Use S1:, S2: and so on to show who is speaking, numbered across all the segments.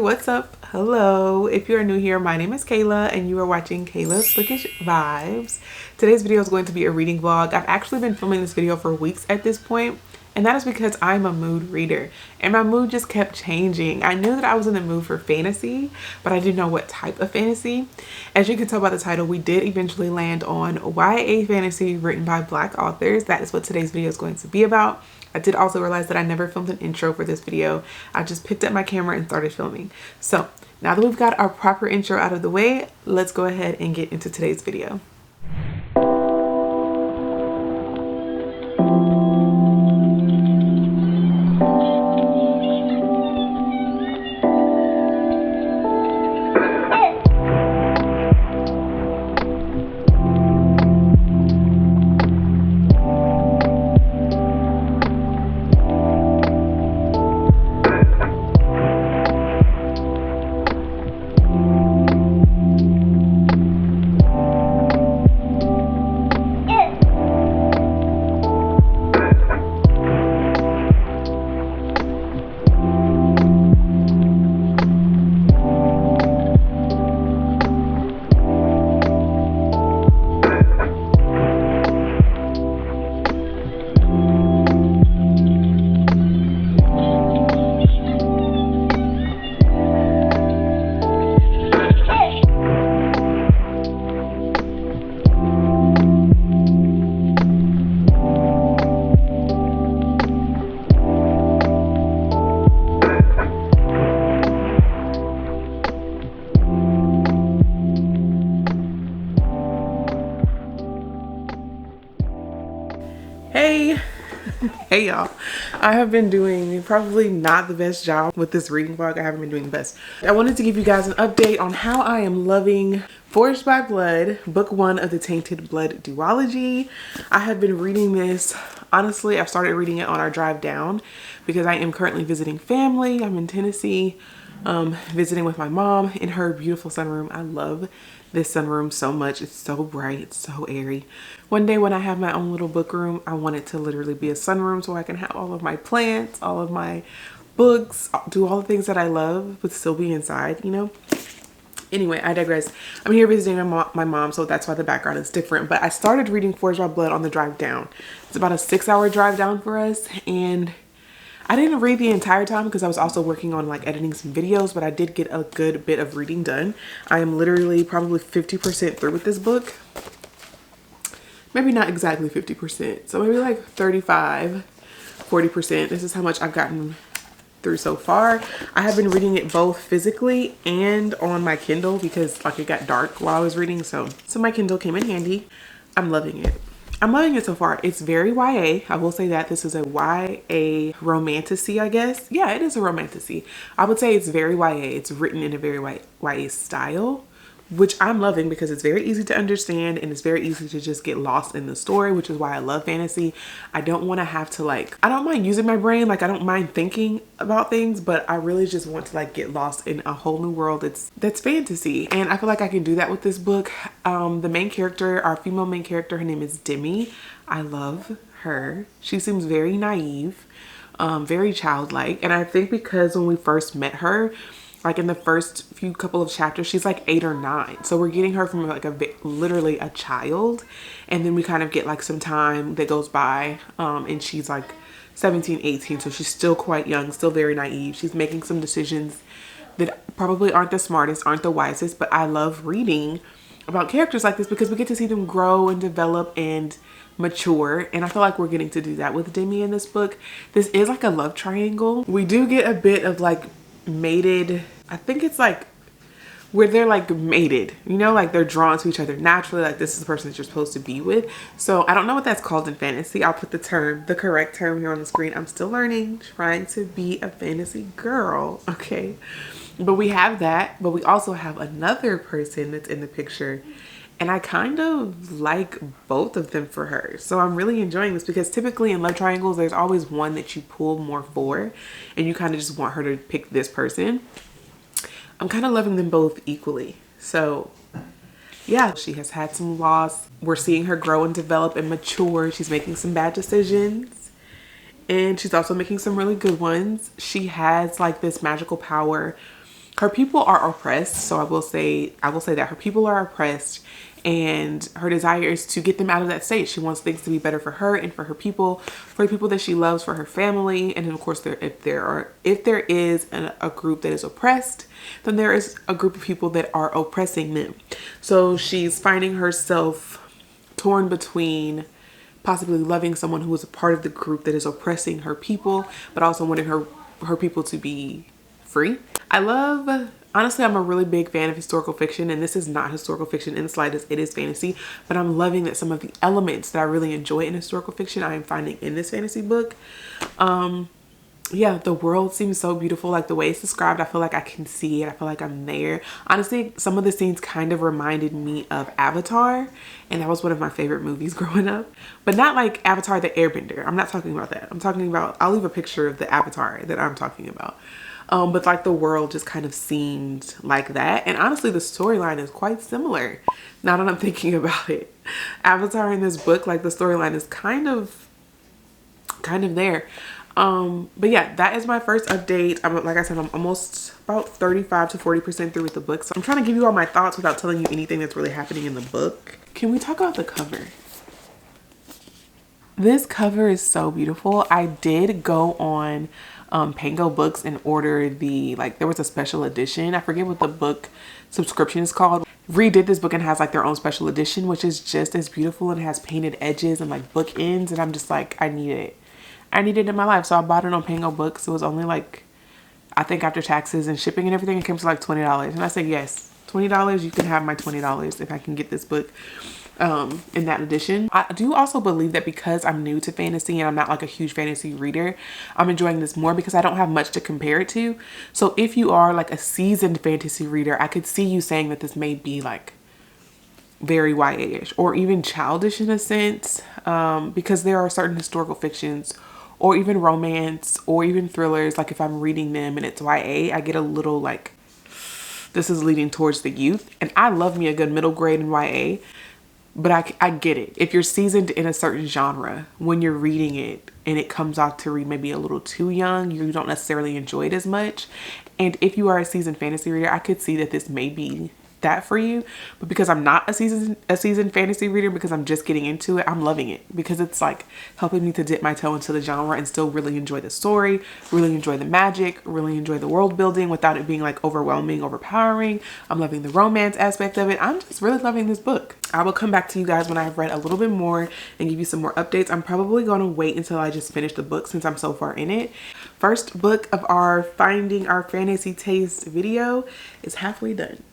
S1: what's up? Hello. If you're new here, my name is Kayla and you are watching Kayla's Bookish Vibes. Today's video is going to be a reading vlog. I've actually been filming this video for weeks at this point, and that is because I'm a mood reader and my mood just kept changing. I knew that I was in the mood for fantasy, but I didn't know what type of fantasy. As you can tell by the title, we did eventually land on YA fantasy written by Black authors. That is what today's video is going to be about. I did also realize that I never filmed an intro for this video. I just picked up my camera and started filming. So now that we've got our proper intro out of the way, let's go ahead and get into today's video. Hey y'all, I have been doing probably not the best job with this reading vlog. I haven't been doing the best. I wanted to give you guys an update on how I am loving Forged by Blood, book 1 of the Tainted Blood duology. I have been reading this, honestly, I've started reading it on our drive down because I am currently visiting family. I'm in Tennessee, visiting with my mom in her beautiful sunroom. I love this sunroom so much. It's so bright, it's so airy. One day when I have my own little book room, I want it to literally be a sunroom so I can have all of my plants, all of my books, do all the things that I love, but still be inside, you know? Anyway, I digress. I'm here visiting my mom, so that's why the background is different. But I started reading Forged by Blood on the drive down. It's about a 6-hour drive down for us, and I didn't read the entire time because I was also working on like editing some videos, but I did get a good bit of reading done. I am literally probably 50% through with this book. Maybe not exactly 50%. So maybe like 35, 40%. This is how much I've gotten through so far. I have been reading it both physically and on my Kindle because like it got dark while I was reading. So my Kindle came in handy. I'm loving it. I'm loving it so far. It's very YA. I will say that this is a YA romantasy, I guess. Yeah, it is a romantasy. I would say it's very YA. It's written in a very YA style, which I'm loving because it's very easy to understand and it's very easy to just get lost in the story, which is why I love fantasy. I don't want to have to I don't mind using my brain. I don't mind thinking about things, but I really just want to get lost in a whole new world that's fantasy. And I feel like I can do that with this book. The main character, our female main character, her name is Demi. I love her. She seems very naive, very childlike. And I think because when we first met her, in the first couple of chapters, she's 8 or 9. So we're getting her from literally a child. And then we kind of get some time that goes by. And she's 17, 18. So she's still quite young, still very naive. She's making some decisions that probably aren't the smartest, aren't the wisest. But I love reading about characters like this because we get to see them grow and develop and mature, and I feel like we're getting to do that with Demi in this book. This is a love triangle. We do get a bit of mated, I think it's where they're mated, you know, they're drawn to each other naturally, this is the person that you're supposed to be with. So I don't know what that's called in fantasy. I'll put the correct term here on the screen. I'm still learning, trying to be a fantasy girl, okay? But we have that, but we also have another person that's in the picture, and I kind of like both of them for her. So I'm really enjoying this because typically in love triangles, there's always one that you pull more for, and you kind of just want her to pick this person. I'm kind of loving them both equally. So yeah, she has had some loss. We're seeing her grow and develop and mature. She's making some bad decisions, and she's also making some really good ones. She has this magical power her people are oppressed. So I will say that her people are oppressed, and her desire is to get them out of that state. She wants things to be better for her and for her people, for the people that she loves, for her family. And then of course, if there is a group that is oppressed, then there is a group of people that are oppressing them. So she's finding herself torn between possibly loving someone who is a part of the group that is oppressing her people, but also wanting her people to be free. Honestly, I'm a really big fan of historical fiction, and this is not historical fiction in the slightest. It is fantasy, but I'm loving that some of the elements that I really enjoy in historical fiction, I am finding in this fantasy book. Yeah, the world seems so beautiful. Like the way it's described, I feel like I can see it. I feel like I'm there. Honestly, some of the scenes kind of reminded me of Avatar, and that was one of my favorite movies growing up. But not like Avatar the Airbender. I'm not talking about that. I'm talking about, I'll leave a picture of the Avatar that I'm talking about. But like the world just kind of seemed like that. And honestly, the storyline is quite similar now that I'm thinking about it. Avatar in this book, like the storyline is kind of there. But yeah, that is my first update. Like I said, I'm almost about 35 to 40% through with the book. So I'm trying to give you all my thoughts without telling you anything that's really happening in the book. Can we talk about the cover? This cover is so beautiful. I did go on Pango Books and order there was a special edition. I forget what the book subscription is called. Redid this book and has like their own special edition, which is just as beautiful and has painted edges and like book ends. And I'm just like, I need it. I need it in my life. So I bought it on Pango Books. It was only like, I think after taxes and shipping and everything, it came to like $20. And I said, yes, $20, you can have my $20 if I can get this book in that edition. I do also believe that because I'm new to fantasy and I'm not like a huge fantasy reader, I'm enjoying this more because I don't have much to compare it to. So if you are like a seasoned fantasy reader, I could see you saying that this may be like very YA-ish or even childish in a sense, because there are certain historical fictions or even romance or even thrillers, like if I'm reading them and it's YA, I get a little like, this is leading towards the youth. And I love me a good middle grade in YA, but I get it. If you're seasoned in a certain genre, when you're reading it and it comes out to read maybe a little too young, you don't necessarily enjoy it as much. And if you are a seasoned fantasy reader, I could see that this may be that for you. But because I'm not a seasoned fantasy reader, because I'm just getting into it, I'm loving it because it's like helping me to dip my toe into the genre and still really enjoy the story, really enjoy the magic, really enjoy the world building without it being like overwhelming, overpowering. I'm loving the romance aspect of it. I'm just really loving this book. I will come back to you guys when I've read a little bit more and give you some more updates. I'm probably going to wait until I just finish the book since I'm so far in it. First book of our Finding Our Fantasy Taste video is halfway done.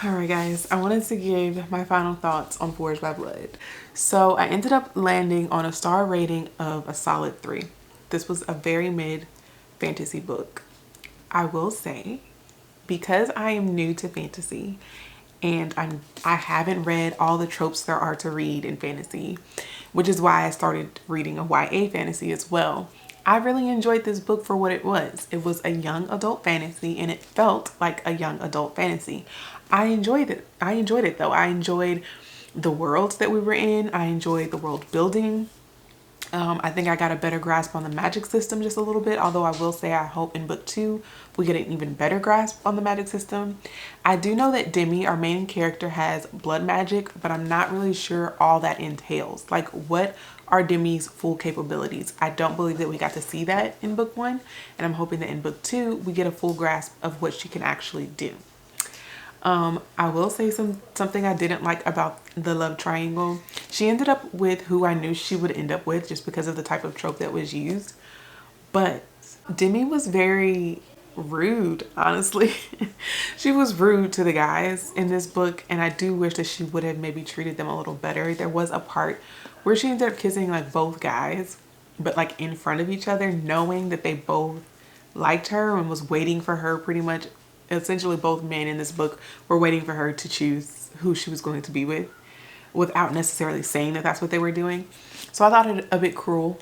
S1: Alright guys, I wanted to give my final thoughts on Forged by Blood. So I ended up landing on a star rating of a solid 3. This was a very mid fantasy book. I will say, because I am new to fantasy and I haven't read all the tropes there are to read in fantasy, which is why I started reading a YA fantasy as well. I really enjoyed this book for what it was. It was a young adult fantasy and it felt like a young adult fantasy. I enjoyed it. I enjoyed it though. I enjoyed the world that we were in. I enjoyed the world building. I think I got a better grasp on the magic system just a little bit, although I will say I hope in book 2 we get an even better grasp on the magic system. I do know that Demi, our main character, has blood magic, but I'm not really sure all that entails. Like, what are Demi's full capabilities? I don't believe that we got to see that in book 1, and I'm hoping that in book 2 we get a full grasp of what she can actually do. I will say something I didn't like about the love triangle. She ended up with who I knew she would end up with just because of the type of trope that was used. But Demi was very rude, honestly. She was rude to the guys in this book, and I do wish that she would have maybe treated them a little better. There was a part where she ended up kissing like both guys, but like in front of each other, knowing that they both liked her and was waiting for her pretty much. Essentially both men in this book were waiting for her to choose who she was going to be with without necessarily saying that that's what they were doing. So I thought it a bit cruel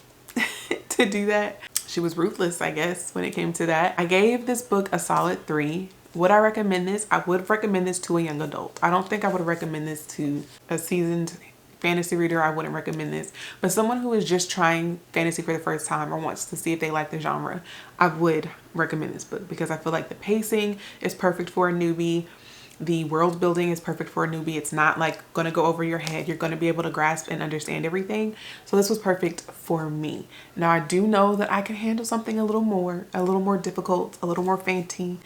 S1: to do that. She was ruthless, I guess, when it came to that. I gave this book a solid 3. Would I recommend this? I would recommend this to a young adult. I don't think I would recommend this to a seasoned fantasy reader, I wouldn't recommend this. But someone who is just trying fantasy for the first time or wants to see if they like the genre, I would recommend this book because I feel like the pacing is perfect for a newbie. The world building is perfect for a newbie. It's not like going to go over your head. You're going to be able to grasp and understand everything. So this was perfect for me. Now I do know that I can handle something a little more difficult, a little more a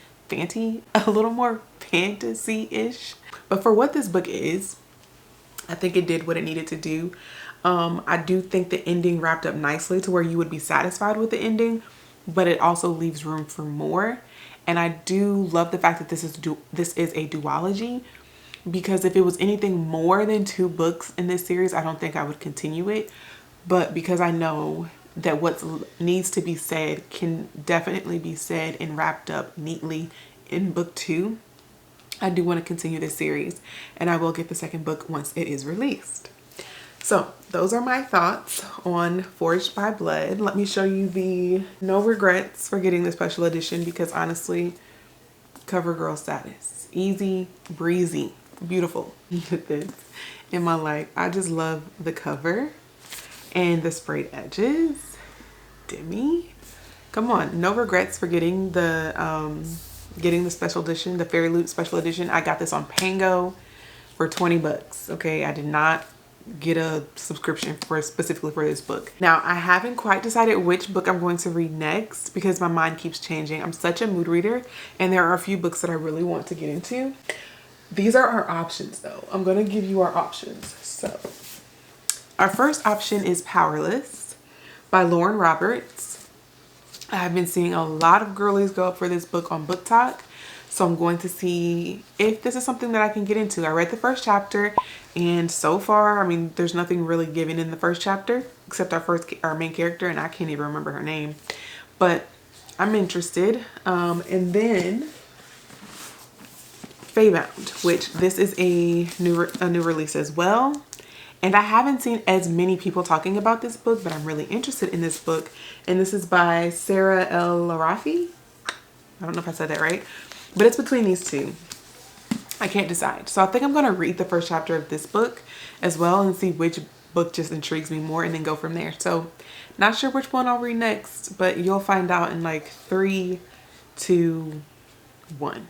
S1: little more fantasy-ish. But for what this book is, I think it did what it needed to do. I do think the ending wrapped up nicely to where you would be satisfied with the ending, but it also leaves room for more. And I do love the fact that this is a duology, because if it was anything more than 2 books in this series, I don't think I would continue it. But because I know that what needs to be said can definitely be said and wrapped up neatly in book 2, I do want to continue this series, and I will get the second book once it is released. So those are my thoughts on Forged by Blood. Let me show you the no regrets for getting the special edition, because honestly, cover girl status. Easy, breezy, beautiful with this in my life. I just love the cover and the sprayed edges. Demi, come on, no regrets for getting the special edition, the Fairy Loot special edition. I got this on Pango for 20 bucks. Okay, I did not get a subscription specifically for this book. Now, I haven't quite decided which book I'm going to read next because my mind keeps changing. I'm such a mood reader, and there are a few books that I really want to get into. These are our options though. I'm going to give you our options. So our first option is Powerless by Lauren Roberts. I've been seeing a lot of girlies go up for this book on BookTok. So I'm going to see if this is something that I can get into. I read the first chapter, and so far, I mean, there's nothing really given in the first chapter except our main character, and I can't even remember her name. But I'm interested. And then Feybound, which this is a new release as well. And I haven't seen as many people talking about this book, but I'm really interested in this book. And this is by Sarah El Larafi. I don't know if I said that right, but it's between these two. I can't decide. So I think I'm going to read the first chapter of this book as well and see which book just intrigues me more and then go from there. So not sure which one I'll read next, but you'll find out in like 3, 2, 1.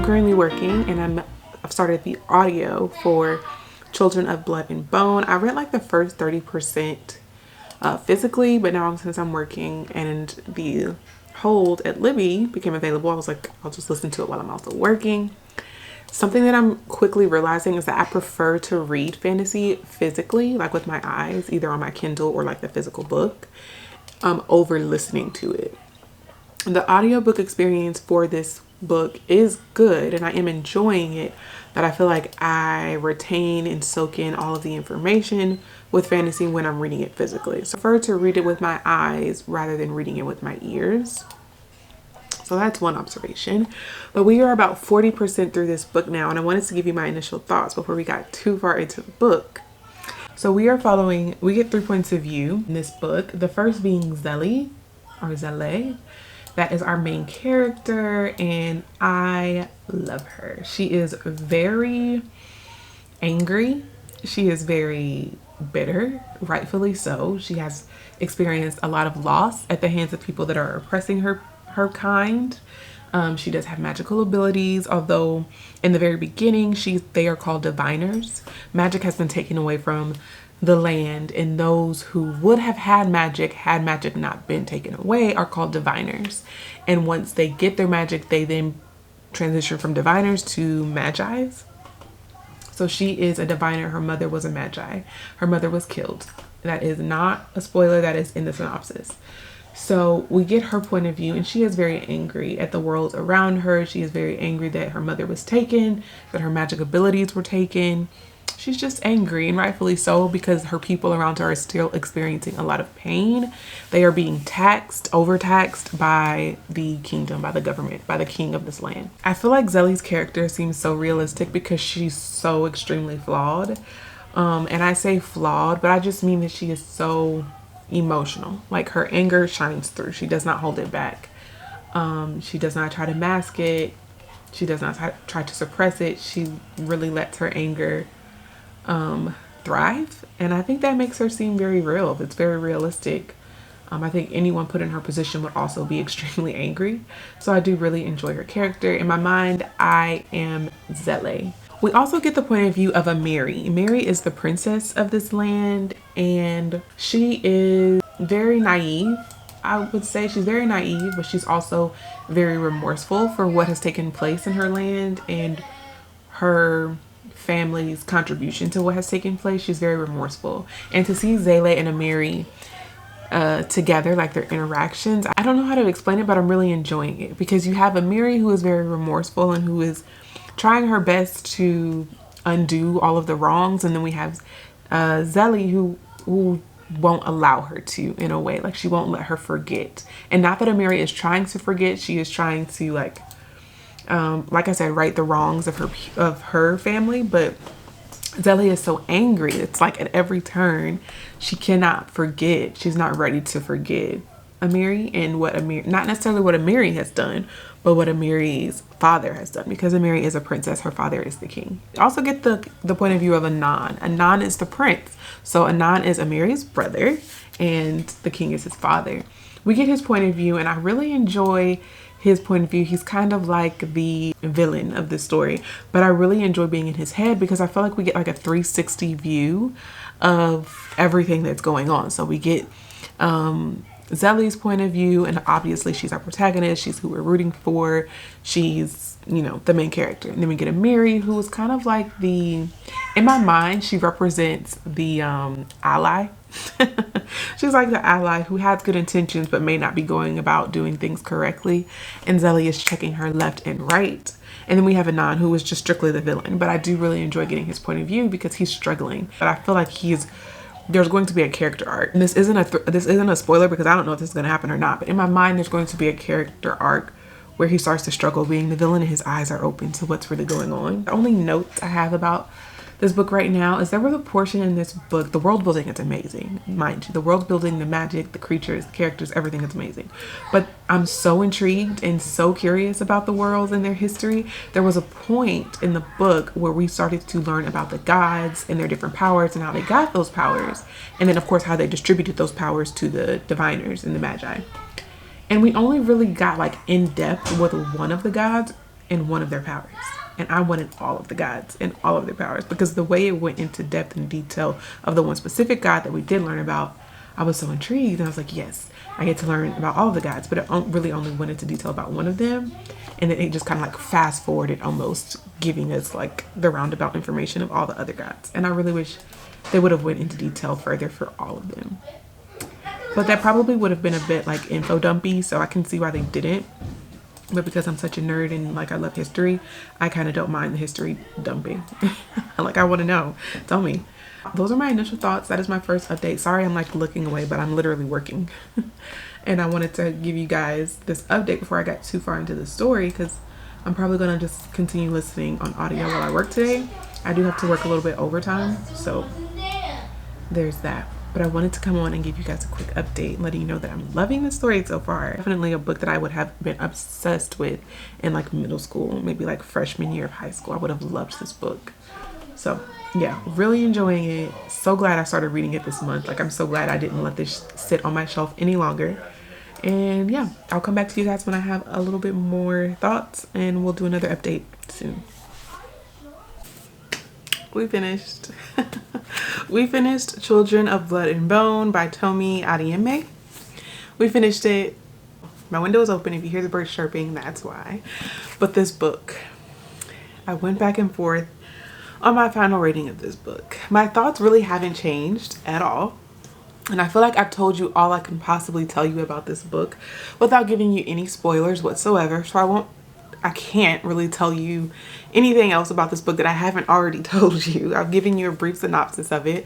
S1: Currently working, and I've started the audio for Children of Blood and Bone. I read like the first 30% physically, but now since I'm working and the hold at Libby became available, I was like, I'll just listen to it while I'm also working. Something that I'm quickly realizing is that I prefer to read fantasy physically, like with my eyes, either on my Kindle or like the physical book, over listening to it. The audiobook experience for this book is good and I am enjoying it, but I feel like I retain and soak in all of the information with fantasy when I'm reading it physically. So I prefer to read it with my eyes rather than reading it with my ears. So that's one observation. But we are about 40% through this book now, and I wanted to give you my initial thoughts before we got too far into the book. So we get 3 points of view in this book. The first being Zélie, or Zélie. That is our main character, and I love her. She is very angry. She is very bitter, rightfully so. She has experienced a lot of loss at the hands of people that are oppressing her kind. She does have magical abilities, although in the very beginning, they are called diviners. Magic has been taken away from the land, and those who would have had magic not been taken away are called diviners. And once they get their magic, they then transition from diviners to magi's. So she is a diviner. Her mother was a magi. Her mother was killed. That is not a spoiler. That is in the synopsis. So we get her point of view, and she is very angry at the world around her. She is very angry that her mother was taken, that her magic abilities were taken. She's just angry, and rightfully so, because her people around her are still experiencing a lot of pain. They are being overtaxed by the kingdom, by the government, by the king of this land. I feel like Zelly's character seems so realistic because she's so extremely flawed. And I say flawed, but I just mean that she is so emotional. Like, her anger shines through. She does not hold it back. She does not try to mask it. She does not try to suppress it. She really lets her anger thrive, and I think that makes her seem very real. It's very realistic. I think anyone put in her position would also be extremely angry. So I do really enjoy her character. In my mind, I am Zelle. We also get the point of view of a Mary. Mary is the princess of this land, and she is very naive. I would say she's very naive, but she's also very remorseful for what has taken place in her land and her family's contribution to what has taken place. She's very remorseful. And to see Zelle and Amiri together, like their interactions, I don't know how to explain it, but I'm really enjoying it, because you have Amiri who is very remorseful and who is trying her best to undo all of the wrongs, and then we have Zelle who won't allow her to, in a way. Like, she won't let her forget. And not that Amiri is trying to forget, she is trying to like I said, right the wrongs of her family. But Zelle is so angry. It's like at every turn, she cannot forget. She's not ready to forgive Amiri and not necessarily what Amiri has done, but what Amiri's father has done, because Amiri is a princess. Her father is the king. You also get the point of view of Anan. Anan is the prince. So Anan is Amiri's brother, and the king is his father. We get his point of view, and I really enjoy his point of view. He's kind of like the villain of this story, but I really enjoy being in his head because I feel like we get like a 360 view of everything that's going on. So we get Zelle's point of view, and obviously she's our protagonist. She's who we're rooting for. She's, you know, the main character. And then we get Amiri, who is kind of like in my mind, she represents the ally. She's like the ally who has good intentions but may not be going about doing things correctly, and Zelle is checking her left and right. And then we have Anan, who is just strictly the villain, but I do really enjoy getting his point of view because he's struggling. But I feel like there's going to be a character arc, and this isn't a spoiler because I don't know if this is going to happen or not, but in my mind there's going to be a character arc where he starts to struggle being the villain and his eyes are open to what's really going on. The only notes I have about this book right now is there was a portion in this book, the world building is amazing, mind you. The world building, the magic, the creatures, the characters, everything is amazing. But I'm so intrigued and so curious about the worlds and their history. There was a point in the book where we started to learn about the gods and their different powers and how they got those powers. And then of course how they distributed those powers to the diviners and the magi. And we only really got like in depth with one of the gods and one of their powers. And I wanted all of the gods and all of their powers, because the way it went into depth and detail of the one specific god that we did learn about, I was so intrigued. And I was like, yes, I get to learn about all of the gods, but it really only went into detail about one of them. And then it just kind of like fast forwarded, almost giving us like the roundabout information of all the other gods. And I really wish they would have went into detail further for all of them. But that probably would have been a bit like info dumpy, so I can see why they didn't. But because I'm such a nerd and like I love history, I kind of don't mind the history dumping. Like, I want to know. Tell me. Those are my initial thoughts. That is my first update. Sorry I'm like looking away, but I'm literally working. And I wanted to give you guys this update before I got too far into the story, because I'm probably going to just continue listening on audio while I work today. I do have to work a little bit overtime, so there's that. But I wanted to come on and give you guys a quick update, letting you know that I'm loving the story so far. Definitely a book that I would have been obsessed with in like middle school, maybe like freshman year of high school. I would have loved this book. So yeah, really enjoying it. So glad I started reading it this month. Like, I'm so glad I didn't let this sit on my shelf any longer. And yeah, I'll come back to you guys when I have a little bit more thoughts, and we'll do another update soon. We finished. We finished Children of Blood and Bone by Tomi Adeyemi. We finished it. My window is open. If you hear the birds chirping, that's why. But this book, I went back and forth on my final rating of this book. My thoughts really haven't changed at all. And I feel like I've told you all I can possibly tell you about this book without giving you any spoilers whatsoever. So I can't really tell you anything else about this book that I haven't already told you. I've given you a brief synopsis of it.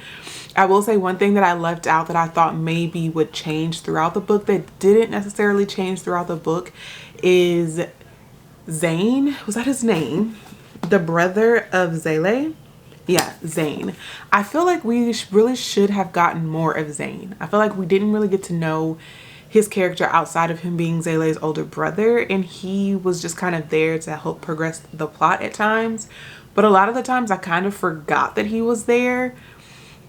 S1: I will say one thing that I left out that I thought maybe would change throughout the book that didn't necessarily change throughout the book is Zane. Was that his name? The brother of Zélie? Yeah, Zane. I feel like we really should have gotten more of Zane. I feel like we didn't really get to know his character outside of him being Zélie's older brother, and he was just kind of there to help progress the plot at times. But a lot of the times I kind of forgot that he was there,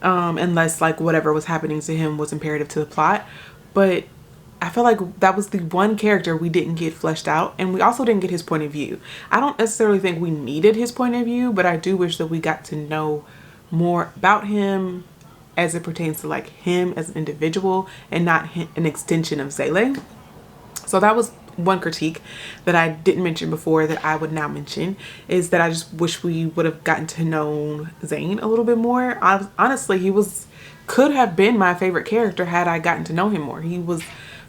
S1: unless like whatever was happening to him was imperative to the plot. But I feel like that was the one character we didn't get fleshed out, and we also didn't get his point of view. I don't necessarily think we needed his point of view, but I do wish that we got to know more about him as it pertains to like him as an individual and not an extension of Zélie. So that was one critique that I didn't mention before that I would now mention, is that I just wish we would have gotten to know Zane a little bit more. Honestly, could have been my favorite character had I gotten to know him more. He was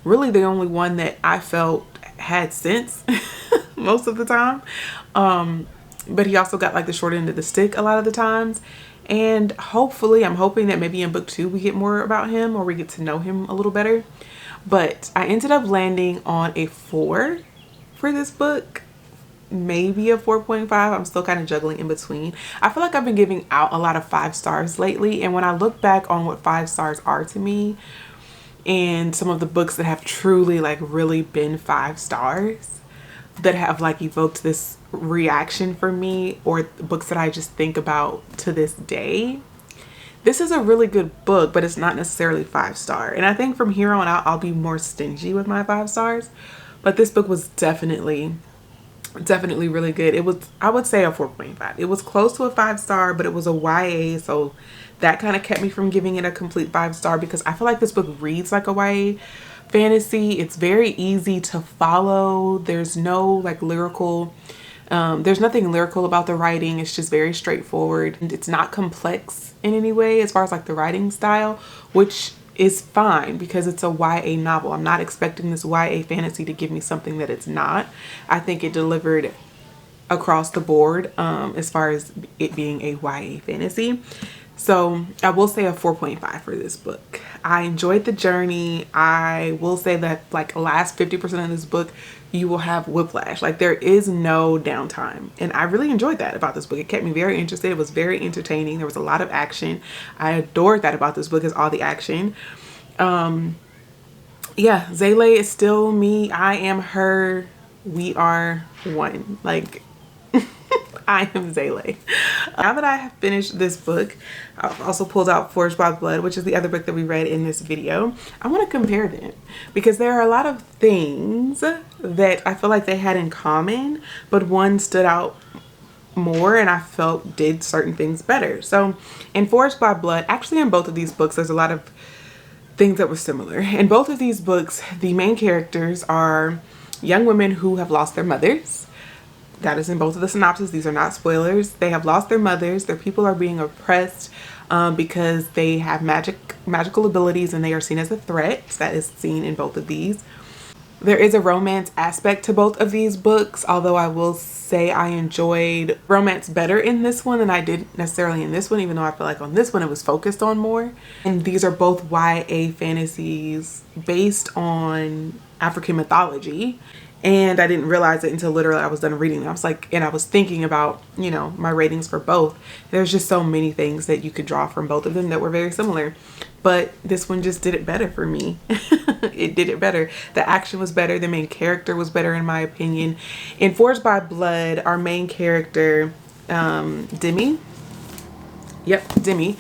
S1: really the only one that I felt had sense most of the time. But he also got like the short end of the stick a lot of the times. And hopefully, I'm hoping that maybe in book 2 we get more about him, or we get to know him a little better. But I ended up landing on a 4 for this book, maybe a 4.5. I'm still kind of juggling in between. I feel like I've been giving out a lot of 5 stars lately, and when I look back on what 5 stars are to me and some of the books that have truly like really been 5 stars that have like evoked this reaction for me, or books that I just think about to this day, this is a really good book, but it's not necessarily 5 star. And I think from here on out I'll be more stingy with my 5 stars. But this book was definitely really good. It was, I would say, a 4.5. It was close to a 5 star, but it was a YA, so that kind of kept me from giving it a complete 5 star, because I feel like this book reads like a YA fantasy. It's very easy to follow. There's no like lyrical there's nothing lyrical about the writing. It's just very straightforward, and it's not complex in any way as far as like the writing style, which is fine because it's a YA novel. I'm not expecting this YA fantasy to give me something that it's not. I think it delivered across the board as far as it being a YA fantasy. So I will say a 4.5 for this book. I enjoyed the journey. I will say that like last 50% of this book, you will have whiplash. Like there is no downtime. And I really enjoyed that about this book. It kept me very interested. It was very entertaining. There was a lot of action. I adored that about this book, is all the action. Yeah, Zélie is still me. I am her. We are one. Like I am Zélie. Now that I have finished this book, I've also pulled out Forged by Blood, which is the other book that we read in this video. I want to compare them because there are a lot of things that I feel like they had in common, but one stood out more and I felt did certain things better. So in Forged by Blood, actually in both of these books, there's a lot of things that were similar. In both of these books, the main characters are young women who have lost their mothers. That is in both of the synopses. These are not spoilers. They have lost their mothers. Their people are being oppressed because they have magical abilities, and they are seen as a threat. That is seen in both of these. There is a romance aspect to both of these books, although I will say I enjoyed romance better in this one than I did necessarily in this one, even though I feel like on this one it was focused on more. And these are both YA fantasies based on African mythology. And I didn't realize it until literally I was done reading them. I was like, and I was thinking about, you know, my ratings for both. There's just so many things that you could draw from both of them that were very similar. But this one just did it better for me. It did it better. The action was better. The main character was better in my opinion. In Forged by Blood, our main character, Demi. Yep, Demi.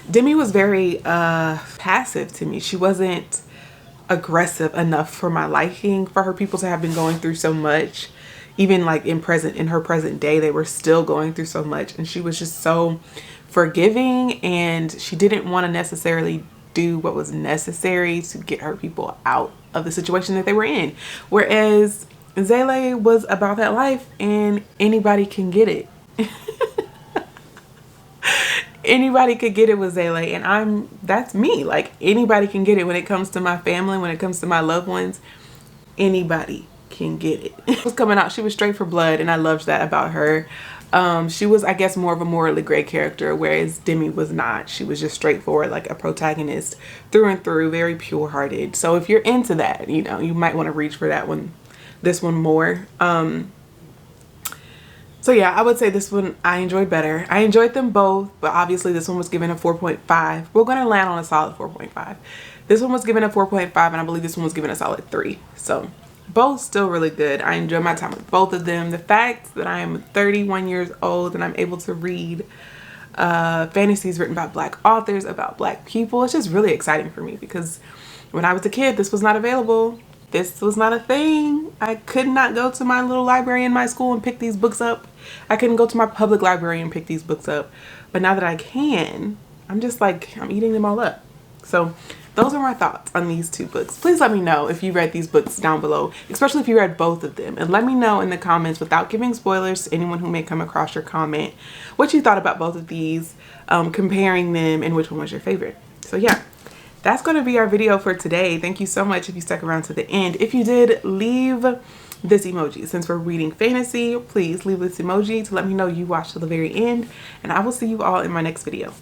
S1: Demi was very passive to me. She wasn't aggressive enough for my liking, for her people to have been going through so much. Even like in her present day, they were still going through so much, and she was just so forgiving, and she didn't want to necessarily do what was necessary to get her people out of the situation that they were in. Whereas Zélie was about that life, and anybody can get it. Anybody could get it with Zayla, and that's me. Like, anybody can get it when it comes to my family, when it comes to my loved ones. Anybody can get it. It was coming out. She was straight for blood, and I loved that about her. She was, I guess, more of a morally gray character, whereas Demi was not. She was just straightforward, like a protagonist through and through, very pure-hearted. So if you're into that, you know, you might want to reach for that one, this one more. So yeah, I would say this one I enjoyed better. I enjoyed them both, but obviously this one was given a 4.5. We're going to land on a solid 4.5. This one was given a 4.5, and I believe this one was given a solid 3. So both still really good. I enjoy my time with both of them. The fact that I am 31 years old and I'm able to read fantasies written by Black authors about Black people, it's just really exciting for me, because when I was a kid, this was not available. This was not a thing. I could not go to my little library in my school and pick these books up. I couldn't go to my public library and pick these books up. But now that I can, I'm just like, I'm eating them all up. So those are my thoughts on these two books. Please let me know if you read these books down below, especially if you read both of them. And let me know in the comments, without giving spoilers to anyone who may come across your comment, what you thought about both of these, comparing them, and which one was your favorite. So yeah. That's going to be our video for today. Thank you so much if you stuck around to the end. If you did, leave this emoji. Since we're reading fantasy, please leave this emoji to let me know you watched to the very end. And I will see you all in my next video.